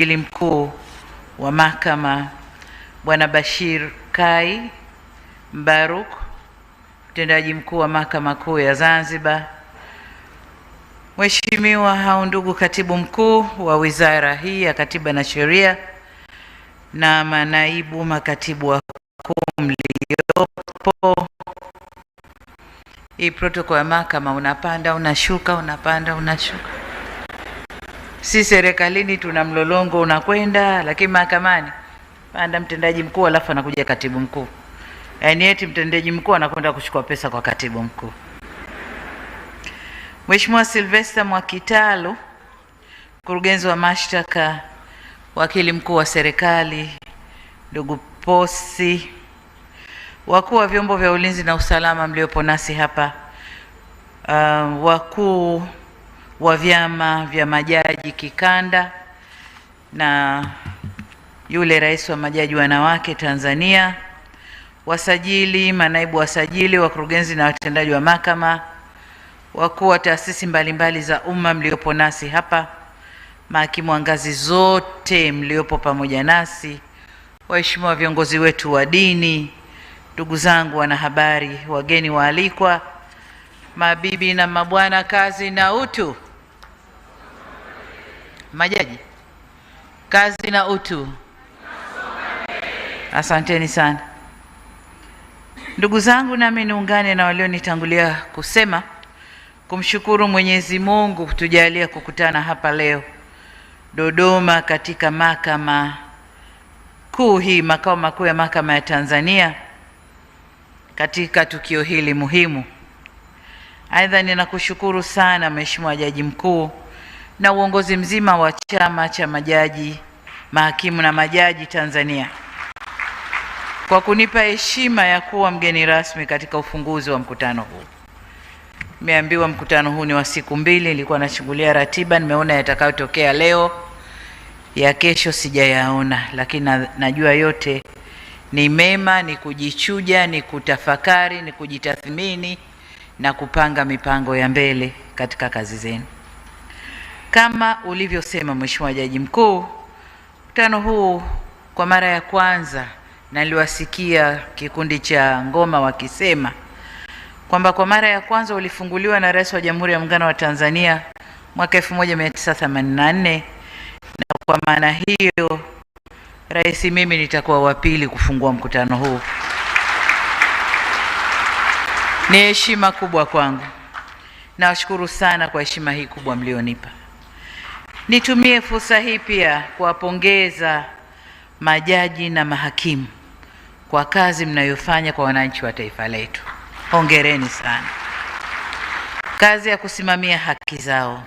Wakili Mkuu wa Mahakama Bwana Bashir Kai Mbaruk, Mtendaji Mkuu wa Mahakama Kuu ya Zanzibar, Mheshimiwa au ndugu Katibu Mkuu wa Wizara hii ya Katiba na Sheria na manaibu makatibu wakuu mliopo. Hii protokoli ya mahakama, unapanda unashuka, unapanda unashuka. Si serikalini tuna mlolongo unakwenda, lakini mahakamani panda mtendaji mkuu alafu anakuja katibu mkuu. Yaani eti mtendaji mkuu anakwenda kuchukua pesa kwa katibu mkuu. Mheshimiwa Sylvester Mwakitalu, mkurugenzi wa mashtaka, wakili mkuu wa serikali, ndugu Posi, wakuu wa vyombo vya ulinzi na usalama mliopo nasi hapa, wakuu wa vyama vya majaji kikanda na yule rais wa majaji wanawake Tanzania, wasajili, manaibu wasajili, wakurugenzi na watendaji wa mahakama, wakuu wa taasisi mbalimbali za umma mliopo nasi hapa, mahakimu wa ngazi zote mliopo pamoja nasi, waheshimiwa viongozi wetu wa dini, ndugu zangu wanahabari, wageni waalikwa, mabibi na mabwana, kazi na utu. Majaji, kazi na utu. Asanteni sana. Ndugu zangu, nami niungane na walionitangulia kusema kumshukuru Mwenyezi Mungu kutujalia kukutana hapa leo Dodoma katika mahakama kuu hii, makao makuu ya mahakama ya Tanzania, katika tukio hili muhimu. Aidha, ninakushukuru sana Mheshimiwa Jaji Mkuu na uongozi mzima wa Chama cha Majaji, Mahakimu na Majaji Tanzania kwa kunipa heshima ya kuwa mgeni rasmi katika ufunguzi wa mkutano huu. Nimeambiwa mkutano huu ni wa siku mbili, nilikuwa nachungulia ratiba, nimeona yatakayotokea leo, ya kesho sijayaona, lakini najua yote ni mema, ni kujichuja, ni kutafakari, ni kujitathmini na kupanga mipango ya mbele katika kazi zenu. Kama ulivyosema Mheshimiwa Jaji Mkuu, mkutano huu kwa mara ya kwanza naliwasikia kikundi cha ngoma wakisema kwamba kwa mara ya kwanza ulifunguliwa na Rais wa Jamhuri ya Muungano wa Tanzania mwaka 1984, na kwa maana hiyo Rais, mimi nitakuwa wa pili kufungua mkutano huu. Ni heshima kubwa kwangu. Nawashukuru sana kwa heshima hii kubwa mlionipa. Nitumie fursa hii pia kuwapongeza majaji na mahakimu kwa kazi mnayofanya kwa wananchi wa taifa letu. Hongereni sana. Kazi ya kusimamia haki zao.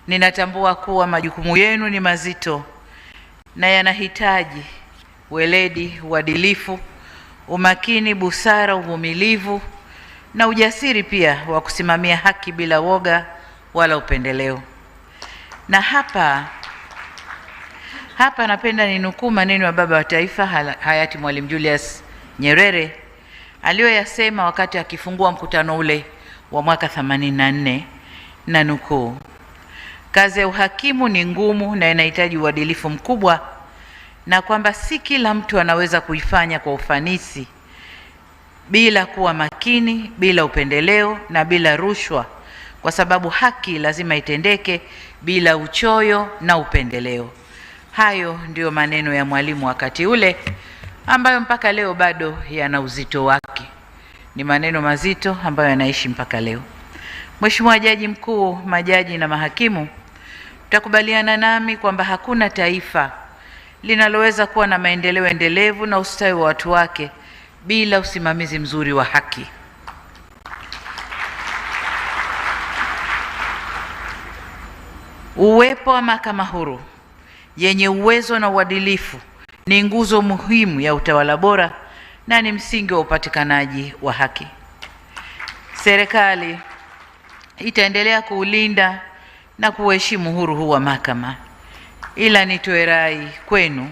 Ninatambua kuwa majukumu yenu ni mazito na yanahitaji weledi, uadilifu, umakini, busara, uvumilivu na ujasiri pia wa kusimamia haki bila woga wala upendeleo. Na hapa napenda ninukuu maneno ya baba wa taifa hayati Mwalimu Julius Nyerere aliyoyasema wakati akifungua mkutano ule wa mwaka 84, na nukuu: kazi ya uhakimu ni ngumu na inahitaji uadilifu mkubwa, na kwamba si kila mtu anaweza kuifanya kwa ufanisi bila kuwa makini, bila upendeleo na bila rushwa, kwa sababu haki lazima itendeke bila uchoyo na upendeleo. Hayo ndiyo maneno ya Mwalimu wakati ule ambayo mpaka leo bado yana uzito wake. Ni maneno mazito ambayo yanaishi mpaka leo. Mheshimiwa Jaji Mkuu, majaji na mahakimu, mtakubaliana nami kwamba hakuna taifa linaloweza kuwa na maendeleo endelevu na ustawi wa watu wake bila usimamizi mzuri wa haki. Uwepo wa mahakama huru yenye uwezo na uadilifu ni nguzo muhimu ya utawala bora na ni msingi wa upatikanaji wa haki. Serikali itaendelea kuulinda na kuheshimu uhuru huu wa mahakama. Ila nitoe rai kwenu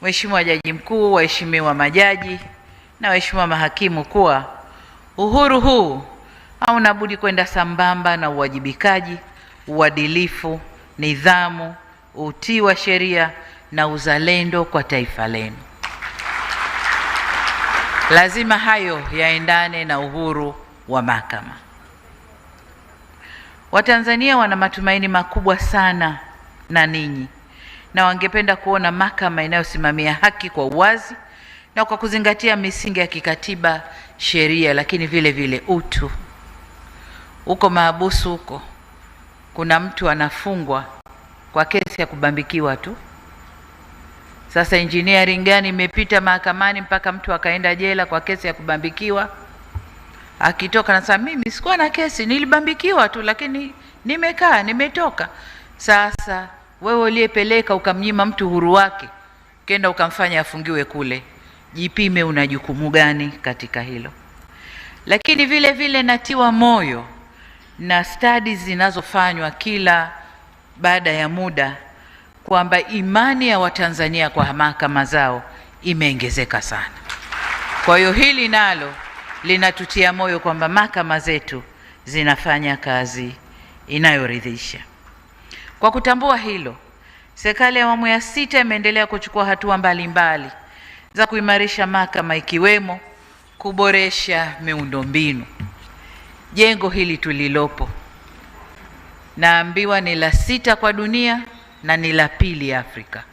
Mheshimiwa Jaji Mkuu, waheshimiwa majaji na waheshimiwa mahakimu kuwa uhuru huu hauna budi kwenda sambamba na uwajibikaji, uadilifu, nidhamu, utii wa sheria na uzalendo kwa taifa lenu. Lazima hayo yaendane na uhuru wa mahakama. Watanzania wana matumaini makubwa sana na ninyi, na wangependa kuona mahakama inayosimamia haki kwa uwazi na kwa kuzingatia misingi ya kikatiba, sheria, lakini vile vile utu. Huko mahabusu huko kuna mtu anafungwa kwa kesi ya kubambikiwa tu. Sasa engineering gani imepita mahakamani mpaka mtu akaenda jela kwa kesi ya kubambikiwa? Akitoka nasema mimi sikuwa na kesi, nilibambikiwa tu, lakini nimetoka. Sasa wewe uliyepeleka ukamnyima mtu uhuru wake, kenda ukamfanya afungiwe kule, jipime una jukumu gani katika hilo. Lakini vile vile natiwa moyo na studies zinazofanywa kila baada ya muda kwamba imani ya Watanzania kwa mahakama zao imeongezeka sana. Kwa hiyo hili nalo linatutia moyo kwamba mahakama zetu zinafanya kazi inayoridhisha. Kwa kutambua hilo, serikali ya awamu ya 6 imeendelea kuchukua hatua mbalimbali za kuimarisha mahakama, ikiwemo kuboresha miundombinu. Jengo hili tulilopo naambiwa ni la 6 kwa dunia na ni la 2 Afrika.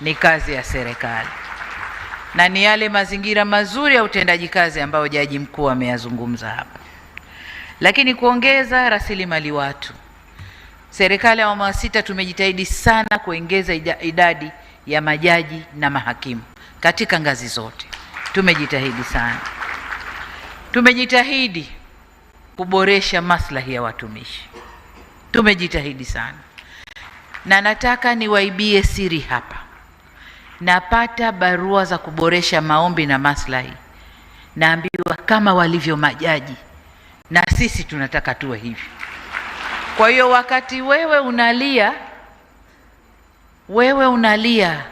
Ni kazi ya serikali na ni yale mazingira mazuri ya utendaji kazi ambayo Jaji Mkuu ameyazungumza hapa. Lakini kuongeza rasilimali watu, serikali ya awamu ya 6 tumejitahidi sana kuongeza idadi ya majaji na mahakimu katika ngazi zote. Tumejitahidi sana. Tumejitahidi kuboresha maslahi ya watumishi. Tumejitahidi sana. Na nataka niwaibie siri hapa. Napata barua za kuboresha maombi na maslahi, naambiwa kama walivyo majaji na sisi tunataka tuwe hivi. Kwa hiyo wakati wewe unalia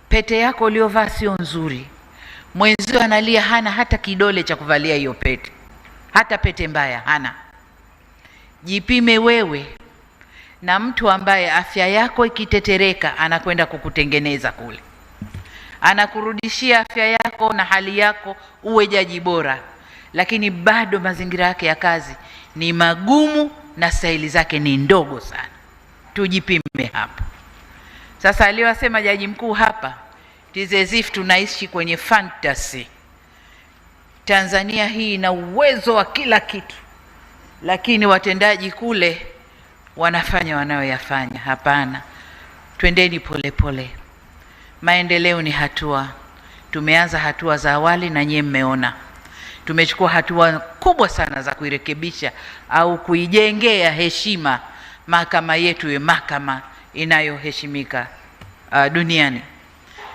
pete yako uliovaa sio nzuri, mwenzio analia hana hata kidole cha kuvalia hiyo pete, hata pete mbaya hana. Jipime wewe na mtu ambaye afya yako ikitetereka anakwenda kukutengeneza kule, anakurudishia afya yako na hali yako uwe jaji bora, lakini bado mazingira yake ya kazi ni magumu na stahili zake ni ndogo sana. Tujipime hapo. Sasa aliyosema Jaji Mkuu hapa, it is as if tunaishi kwenye fantasy. Tanzania hii ina uwezo wa kila kitu, lakini watendaji kule wanafanya wanayoyafanya. Hapana, twendeni polepole. Maendeleo ni hatua. Tumeanza hatua za awali na nyie mmeona. Tumechukua hatua kubwa sana za kuirekebisha au kuijengea heshima mahakama yetu iwe mahakama inayoheshimika duniani.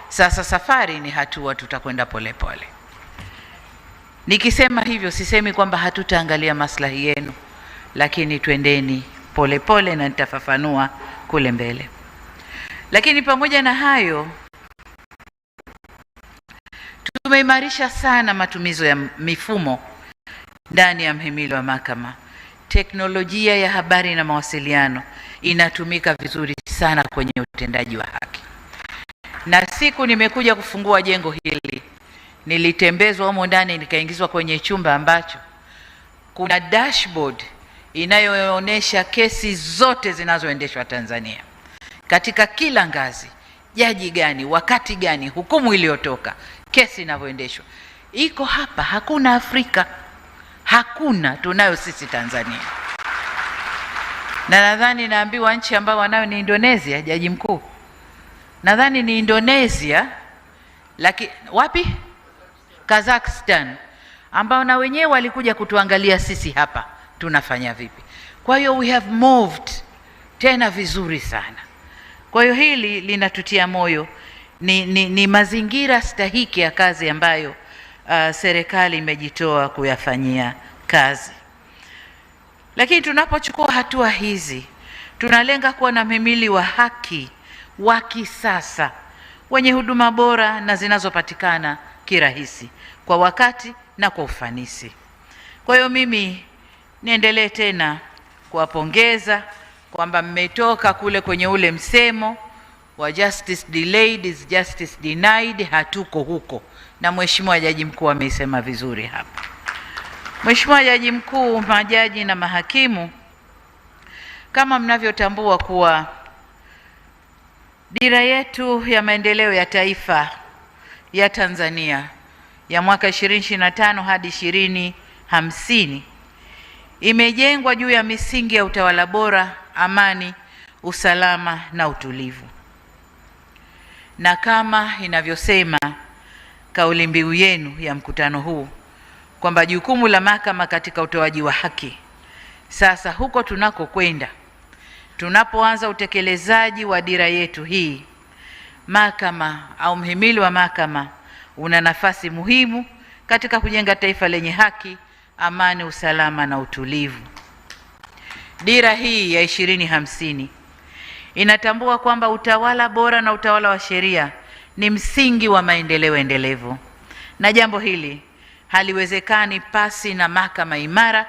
Sasa safari ni hatua, tutakwenda polepole. Nikisema hivyo sisemi kwamba hatutaangalia maslahi yenu, lakini twendeni polepole na nitafafanua kule mbele. Lakini pamoja na hayo, tumeimarisha sana matumizo ya mifumo ndani ya mhimili wa mahakama. Teknolojia ya habari na mawasiliano inatumika vizuri sana kwenye utendaji wa haki. Na siku nimekuja kufungua jengo hili, nilitembezwa humo ndani, nikaingizwa kwenye chumba ambacho kuna dashboard inayoonyesha kesi zote zinazoendeshwa Tanzania katika kila ngazi, jaji gani, wakati gani, hukumu iliyotoka, kesi inavyoendeshwa. Iko hapa, hakuna Afrika, hakuna, tunayo sisi Tanzania. Na nadhani naambiwa nchi ambayo wanayo ni Indonesia. Jaji Mkuu, nadhani ni Indonesia, lakini wapi? Kazakhstan, ambao na wenyewe walikuja kutuangalia sisi hapa tunafanya vipi. Kwa hiyo we have moved tena vizuri sana. Kwa hiyo hili linatutia moyo, ni mazingira stahiki ya kazi ambayo serikali imejitoa kuyafanyia kazi. Lakini tunapochukua hatua hizi, tunalenga kuwa na mhimili wa haki wa kisasa wenye huduma bora na zinazopatikana kirahisi, kwa wakati na kwa ufanisi. Kwa hiyo mimi niendelee tena kuwapongeza kwamba mmetoka kule kwenye ule msemo wa justice delayed is justice denied. Hatuko huko, na Mheshimiwa Jaji Mkuu ameisema vizuri hapa. Mheshimiwa Jaji Mkuu, majaji na mahakimu, kama mnavyotambua kuwa dira yetu ya maendeleo ya taifa ya Tanzania ya mwaka 2025 hadi 2050 imejengwa juu ya misingi ya utawala bora, amani, usalama na utulivu. Na kama inavyosema kauli mbiu yenu ya mkutano huu kwamba jukumu la mahakama katika utoaji wa haki. Sasa huko tunakokwenda, tunapoanza utekelezaji wa dira yetu hii, mahakama au mhimili wa mahakama una nafasi muhimu katika kujenga taifa lenye haki, amani, usalama na utulivu. Dira hii ya 2050 inatambua kwamba utawala bora na utawala wa sheria ni msingi wa maendeleo endelevu, na jambo hili haliwezekani pasi na mahakama imara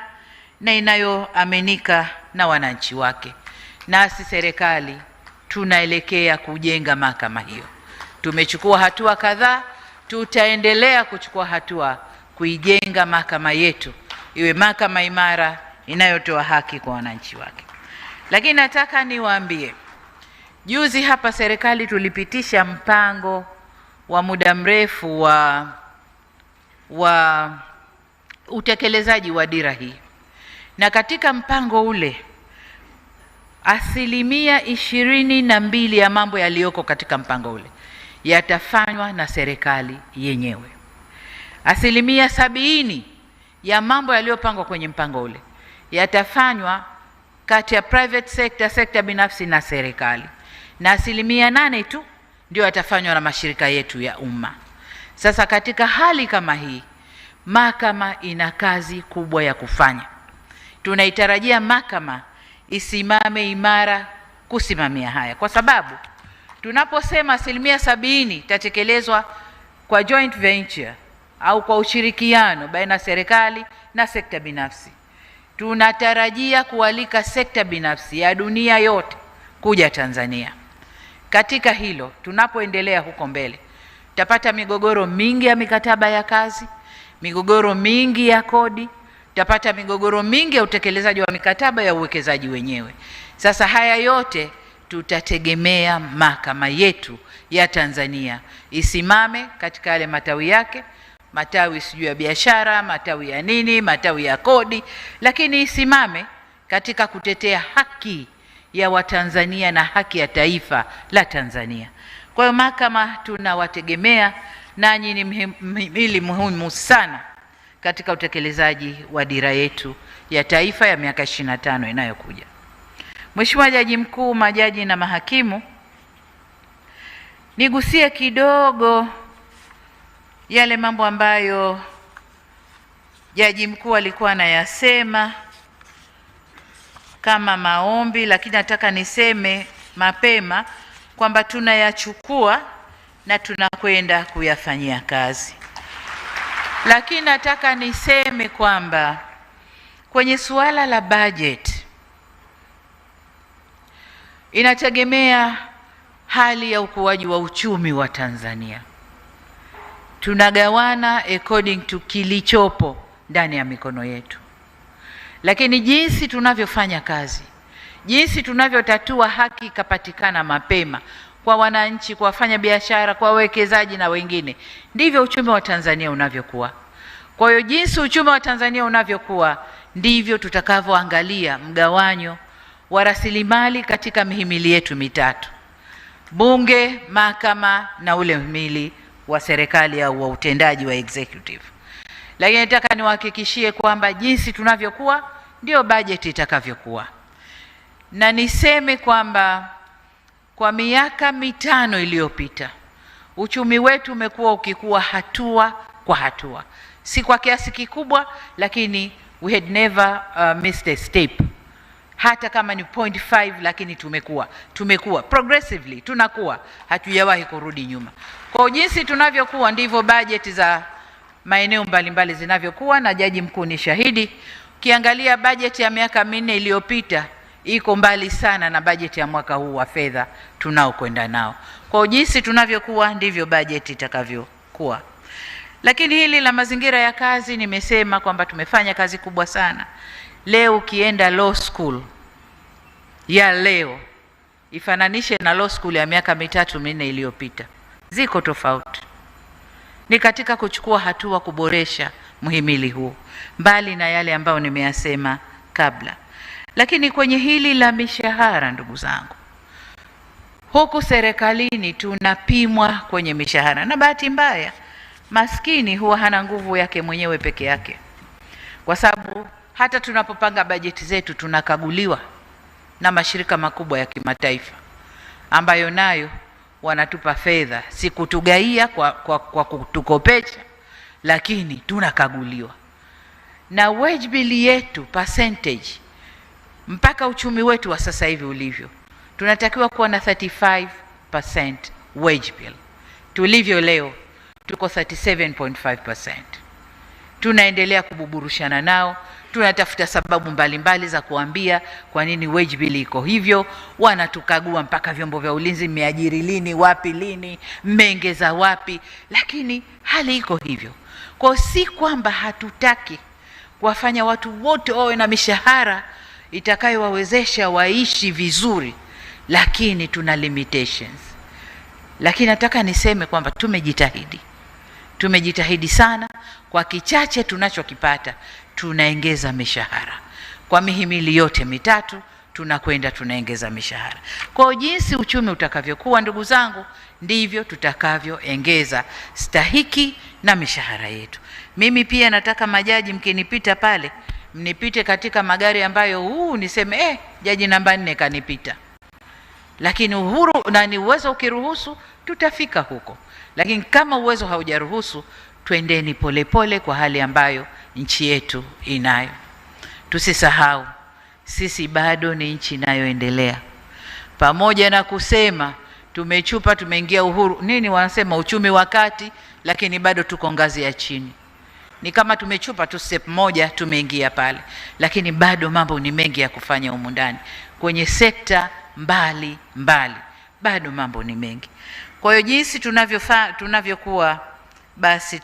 na inayoaminika na wananchi wake. Nasi serikali tunaelekea kujenga mahakama hiyo. Tumechukua hatua kadhaa, tutaendelea kuchukua hatua kuijenga mahakama yetu iwe mahakama imara inayotoa haki kwa wananchi wake. Lakini nataka niwaambie, juzi hapa serikali tulipitisha mpango wa muda mrefu wa utekelezaji wa dira hii, na katika mpango ule 22% ya mambo yaliyoko katika mpango ule yatafanywa na serikali yenyewe. 70% ya mambo yaliyopangwa kwenye mpango ule yatafanywa kati ya private sector, sekta binafsi na serikali, na 8% tu ndio yatafanywa na mashirika yetu ya umma. Sasa katika hali kama hii, mahakama ina kazi kubwa ya kufanya. Tunaitarajia mahakama isimame imara kusimamia haya, kwa sababu tunaposema 70% itatekelezwa kwa joint venture au kwa ushirikiano baina ya serikali na sekta binafsi, tunatarajia kualika sekta binafsi ya dunia yote kuja Tanzania. Katika hilo, tunapoendelea huko mbele, tutapata migogoro mingi ya mikataba ya kazi, migogoro mingi ya kodi, tutapata migogoro mingi ya utekelezaji wa mikataba ya uwekezaji wenyewe. Sasa haya yote tutategemea mahakama yetu ya Tanzania isimame katika yale matawi yake, matawi sijui ya biashara, matawi ya nini, matawi ya kodi, lakini isimame katika kutetea haki ya Watanzania na haki ya taifa la Tanzania. Kwa hiyo mahakama tunawategemea, nanyi ni mhimili muhimu sana katika utekelezaji wa dira yetu ya taifa ya miaka 25 inayokuja. Mheshimiwa Jaji Mkuu, majaji na mahakimu, nigusie kidogo yale mambo ambayo Jaji Mkuu alikuwa anayasema kama maombi, lakini nataka niseme mapema kwamba tunayachukua na tunakwenda kuyafanyia kazi. Lakini nataka niseme kwamba kwenye suala la budget inategemea hali ya ukuaji wa uchumi wa Tanzania. Tunagawana according to kilichopo ndani ya mikono yetu, lakini jinsi tunavyofanya kazi, jinsi tunavyotatua haki ikapatikana mapema kwa wananchi, kwa wafanya biashara, kwa wawekezaji na wengine, ndivyo uchumi wa Tanzania unavyokuwa. Kwa hiyo jinsi uchumi wa Tanzania unavyokuwa, ndivyo tutakavyoangalia mgawanyo wa rasilimali katika mihimili yetu mitatu: bunge, mahakama na ule mhimili wa serikali au wa utendaji wa executive. Lakini nataka niwahakikishie kwamba jinsi tunavyokuwa ndio bajeti itakavyokuwa. Na niseme kwamba kwa miaka 5 iliyopita uchumi wetu umekuwa ukikua hatua kwa hatua, si kwa kiasi kikubwa, lakini we had never missed a step. Hata kama ni 0.5, lakini tumekuwa progressively, tunakuwa, hatujawahi kurudi nyuma. Kwa jinsi tunavyokuwa ndivyo bajeti za maeneo mbalimbali zinavyokuwa, na Jaji Mkuu ni shahidi. Ukiangalia bajeti ya miaka 4 iliyopita iko mbali sana na bajeti ya mwaka huu wa fedha tunaokwenda nao. Kwa jinsi tunavyokuwa ndivyo bajeti itakavyokuwa. Lakini hili la mazingira ya kazi, nimesema kwamba tumefanya kazi kubwa sana. Leo ukienda law school ya leo ifananishe na law school ya miaka 3-4 iliyopita, ziko tofauti. Ni katika kuchukua hatua kuboresha muhimili huu, mbali na yale ambayo nimeyasema kabla. Lakini kwenye hili la mishahara, ndugu zangu, huku serikalini tunapimwa kwenye mishahara, na bahati mbaya maskini huwa hana nguvu yake mwenyewe peke yake, kwa sababu hata tunapopanga bajeti zetu tunakaguliwa na mashirika makubwa ya kimataifa ambayo nayo wanatupa fedha, si kutugaia kwa kutukopesha, lakini tunakaguliwa. Na wage bill yetu percentage, mpaka uchumi wetu wa sasa hivi ulivyo, tunatakiwa kuwa na 35% wage bill. Tulivyo leo tuko 37.5%. Tunaendelea kububurushana nao, tunatafuta sababu mbalimbali za kuambia kwa nini wage bill iko hivyo. Wanatukagua mpaka vyombo vya ulinzi, mmeajiri lini, wapi, lini, mmeongeza wapi, lakini hali iko hivyo. Kwa si kwamba hatutaki kuwafanya watu wote wawe na mishahara itakayowawezesha waishi vizuri, lakini tuna limitations. Lakini nataka niseme kwamba tumejitahidi sana. Kwa kichache tunachokipata tunaongeza mishahara kwa mihimili yote mitatu, tunaongeza mishahara. Kwa jinsi uchumi utakavyokuwa, ndugu zangu, ndivyo tutakavyoongeza stahiki na mishahara yetu. Mimi pia nataka majaji mkinipita pale, mnipite katika magari ambayo niseme jaji namba 4 kanipita. Lakini uhuru na ni uwezo ukiruhusu tutafika huko. Lakini kama uwezo haujaruhusu, twendeni polepole kwa hali ambayo nchi yetu inayo. Tusisahau sisi bado ni nchi inayoendelea. Pamoja na kusema tumeingia uhuru, wanasema uchumi wa kati, lakini bado tuko ngazi ya chini. Ni kama tumechupa tu step moja, tumeingia pale, lakini bado mambo ni mengi ya kufanya humu ndani kwenye sekta mbali, bado mambo ni mengi. Kwa hiyo jinsi tunavyokuwa, basi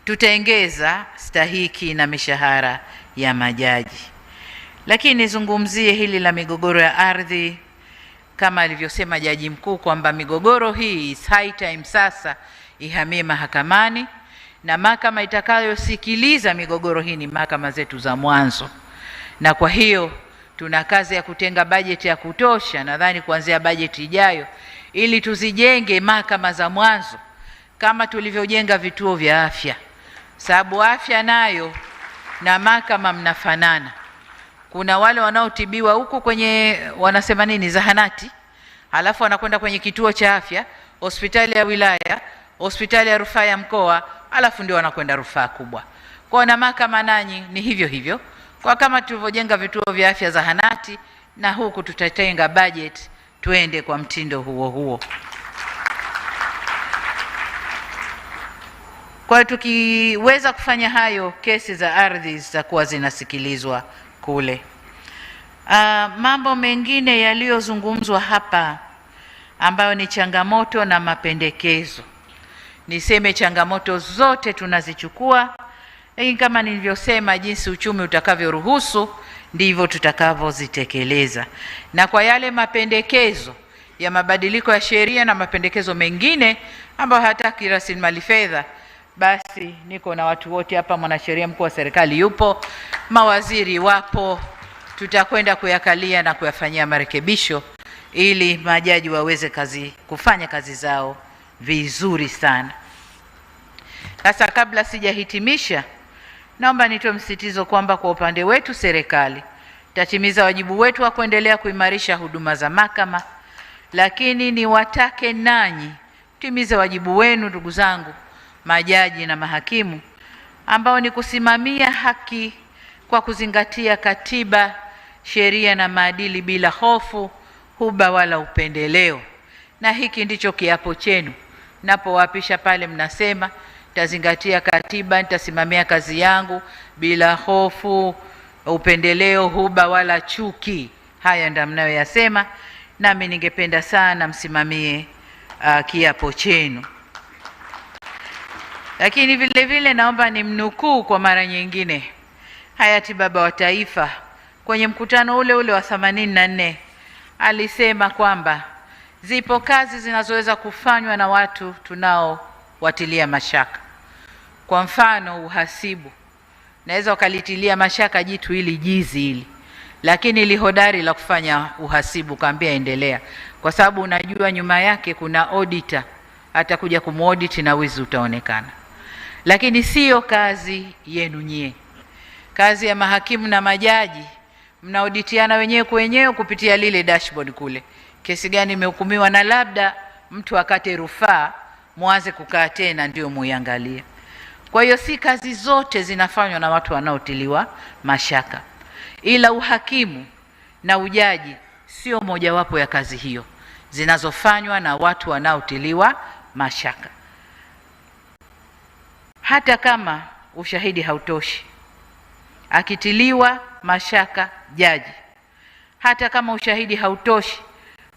tutaongeza stahiki na mishahara ya majaji. Lakini nizungumzie hili la migogoro ya ardhi, kama alivyosema Jaji Mkuu kwamba migogoro hii is high time sasa ihamie mahakamani, na mahakama itakayosikiliza migogoro hii ni mahakama zetu za mwanzo. Na kwa hiyo tuna kazi ya kutenga bajeti ya kutosha, nadhani kuanzia bajeti ijayo, ili tuzijenge mahakama za mwanzo kama tulivyojenga vituo vya afya, sababu afya nayo na mahakama mnafanana. Kuna wale wanaotibiwa huko kwenye wanasema zahanati, halafu wanakwenda kwenye kituo cha afya, hospitali ya wilaya, hospitali ya rufaa ya mkoa, halafu ndio wanakwenda rufaa kubwa. Kwa na mahakama nanyi ni hivyo hivyo. Kwa kama tulivyojenga vituo vya afya zahanati, na huku tutatenga budget tuende kwa mtindo huo. Kwa tukiweza kufanya hayo, kesi za ardhi zitakuwa zinasikilizwa kule. Mambo mengine yaliyozungumzwa hapa ambayo ni changamoto na mapendekezo. Niseme changamoto zote tunazichukua, lakini kama nilivyosema, jinsi uchumi utakavyoruhusu ndivyo tutakavyozitekeleza. Na kwa yale mapendekezo ya mabadiliko ya sheria na mapendekezo mengine ambayo hataki rasilimali fedha, basi niko na watu wote hapa, mwanasheria mkuu wa serikali yupo, mawaziri wapo, tutakwenda kuyakalia na kuyafanyia marekebisho ili majaji waweze kufanya kazi zao vizuri sana. Sasa kabla sijahitimisha, naomba nitoe msisitizo kwamba kwa upande wetu serikali tatimiza wajibu wetu wa kuendelea kuimarisha huduma za mahakama, lakini niwatake nanyi timize wajibu wenu, ndugu zangu majaji na mahakimu, ambao ni kusimamia haki kwa kuzingatia katiba, sheria na maadili bila hofu, huba wala upendeleo. Na hiki ndicho kiapo chenu. Napowapisha pale mnasema nitazingatia katiba, nitasimamia kazi yangu bila hofu, upendeleo, huba wala chuki. Haya ndio mnayoyasema, nami ningependa sana msimamie kiapo chenu. Lakini vile vile naomba nimnukuu kwa mara nyingine hayati baba wa taifa kwenye mkutano ule ule wa 84 alisema kwamba zipo kazi zinazoweza kufanywa na watu tunaowatilia mashaka. Kwa mfano, uhasibu. Naweza ukalitilia mashaka jitu hili jizi hili, lakini lihodari la kufanya uhasibu kaambia endelea, kwa sababu unajua nyuma yake kuna auditor atakuja kumuaudit na wizi utaonekana. Lakini sio kazi yenu nyie. Kazi ya mahakimu na majaji, mnaoditiana wenyewe kwa wenyewe kupitia lile dashboard kule. Kesi gani imehukumiwa, na labda mtu akate rufaa, muanze kukaa tena ndio muiangalie. Kwa hiyo si kazi zote zinafanywa na watu wanaotiliwa mashaka, ila uhakimu na ujaji sio mojawapo ya kazi hiyo zinazofanywa na watu wanaotiliwa mashaka. Hata kama ushahidi hautoshi, akitiliwa mashaka jaji, hata kama ushahidi hautoshi,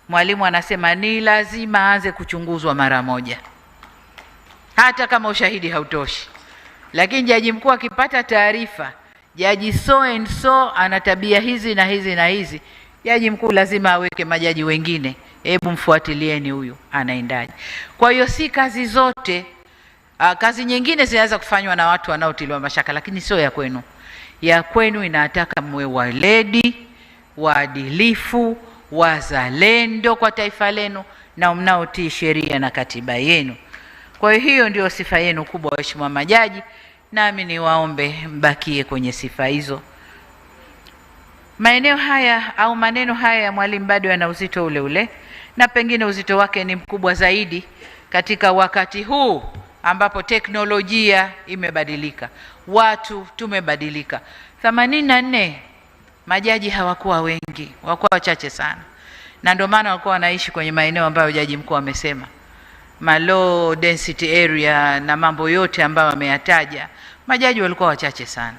mwalimu anasema ni lazima aanze kuchunguzwa mara moja, hata kama ushahidi hautoshi. Lakini jaji mkuu akipata taarifa jaji so and so ana tabia hizi na hizi na hizi, jaji mkuu lazima aweke majaji wengine, hebu mfuatilieni huyu anaendaje. Kwa hiyo si kazi zote. Kazi nyingine zinaweza kufanywa na watu wanaotiliwa mashaka, lakini sio ya kwenu. Ya kwenu inataka mwe waledi, waadilifu, wazalendo kwa taifa lenu na mnaotii sheria na katiba yenu. Kwa hiyo ndio sifa yenu kubwa, waheshimiwa majaji, nami niwaombe mbakie kwenye sifa hizo. Maeneo haya au maneno haya ya mwalimu bado yana uzito ule ule, na pengine uzito wake ni mkubwa zaidi katika wakati huu ambapo teknolojia imebadilika, watu tumebadilika. 84 majaji hawakuwa wengi, wakuwa wachache sana, na ndio maana walikuwa wanaishi kwenye maeneo ambayo jaji mkuu amesema low density area na mambo yote ambayo ameyataja. Majaji walikuwa wachache sana.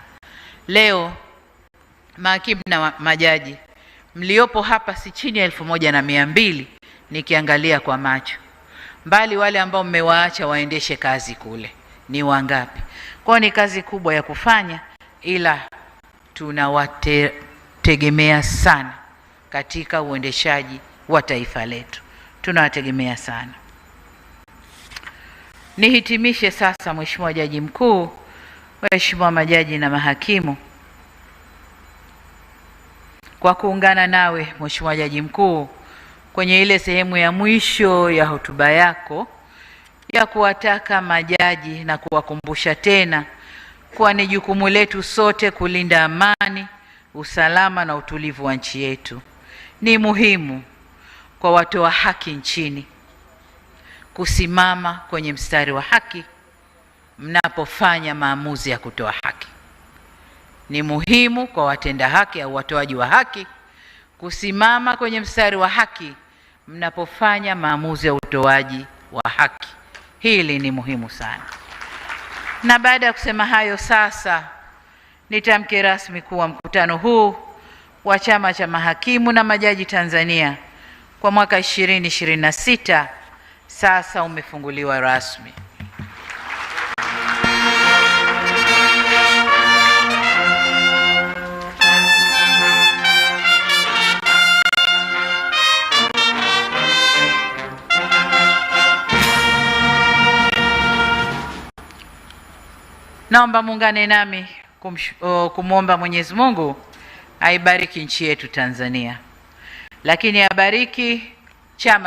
Leo mahakimu na majaji mliopo hapa si chini ya 1200 nikiangalia kwa macho, mbali wale ambao mmewaacha waendeshe kazi kule ni wangapi? Kwa ni kazi kubwa ya kufanya, ila tunawategemea sana katika uendeshaji wa taifa letu, tunawategemea sana. Nihitimishe sasa, Mheshimiwa Jaji Mkuu, waheshimiwa majaji na mahakimu, kwa kuungana nawe Mheshimiwa Jaji Mkuu kwenye ile sehemu ya mwisho ya hotuba yako ya kuwataka majaji na kuwakumbusha tena kuwa ni jukumu letu sote kulinda amani, usalama na utulivu wa nchi yetu. Ni muhimu kwa watoa haki nchini kusimama kwenye mstari wa haki mnapofanya maamuzi ya kutoa haki. Ni muhimu kwa watenda haki au watoaji wa haki kusimama kwenye mstari wa haki mnapofanya maamuzi ya utoaji wa haki. Hili ni muhimu sana. Na baada ya kusema hayo, sasa nitamke rasmi kuwa mkutano huu wa Chama cha Mahakimu na Majaji Tanzania kwa mwaka 2026 sasa umefunguliwa rasmi. Naomba muungane nami kumwomba Mwenyezi Mungu aibariki nchi yetu Tanzania, lakini abariki chama